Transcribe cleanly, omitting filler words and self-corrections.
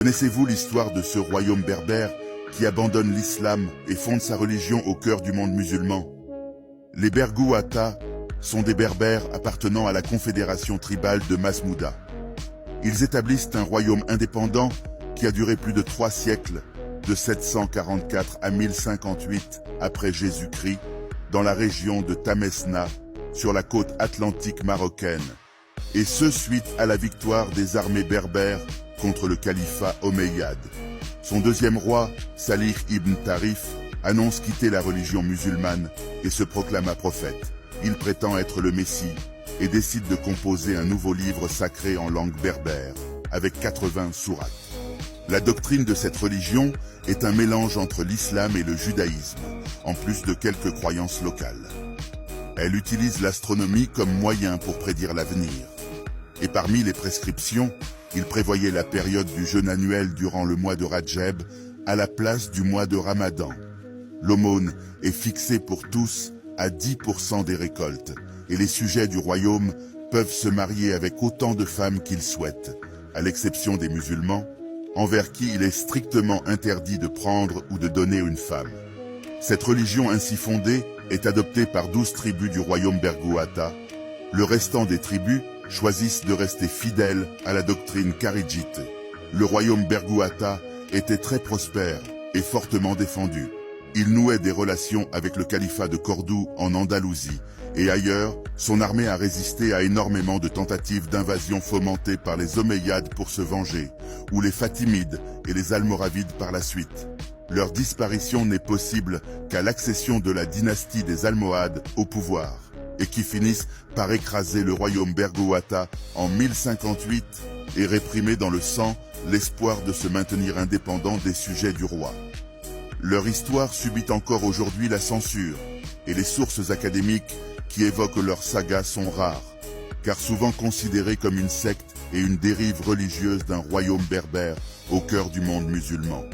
Connaissez-vous l'histoire de ce royaume berbère qui abandonne l'islam et fonde sa religion au cœur du monde musulman? Les Bergouata sont des berbères appartenant à la confédération tribale de Masmouda. Ils établissent un royaume indépendant qui a duré plus de 3 siècles, de 744 à 1058 après Jésus-Christ, dans la région de Tamesna, sur la côte atlantique marocaine, et ce suite à la victoire des armées berbères contre le califat omeyyade. Son deuxième roi, Salih ibn Tarif, annonce quitter la religion musulmane et se proclama prophète. Il prétend être le Messie et décide de composer un nouveau livre sacré en langue berbère, avec 80 sourates. La doctrine de cette religion est un mélange entre l'islam et le judaïsme, en plus de quelques croyances locales. Elle utilise l'astronomie comme moyen pour prédire l'avenir. Et parmi les prescriptions, il prévoyait la période du jeûne annuel durant le mois de Rajab à la place du mois de Ramadan. L'aumône est fixée pour tous à 10% des récoltes, et les sujets du royaume peuvent se marier avec autant de femmes qu'ils souhaitent, à l'exception des musulmans, envers qui il est strictement interdit de prendre ou de donner une femme. Cette religion ainsi fondée est adoptée par 12 tribus du royaume Bergouata. Le restant des tribus choisissent de rester fidèles à la doctrine kharidjite. Le royaume Bergouata était très prospère et fortement défendu. Il nouait des relations avec le califat de Cordoue en Andalousie, et ailleurs, son armée a résisté à énormément de tentatives d'invasion fomentées par les Omeyyades pour se venger, ou les Fatimides et les Almoravides par la suite. Leur disparition n'est possible qu'à l'accession de la dynastie des Almohades au pouvoir, et qui finissent par écraser le royaume Bergouata en 1058 et réprimer dans le sang l'espoir de se maintenir indépendant des sujets du roi. Leur histoire subit encore aujourd'hui la censure, et les sources académiques qui évoquent leur saga sont rares, car souvent considérées comme une secte et une dérive religieuse d'un royaume berbère au cœur du monde musulman.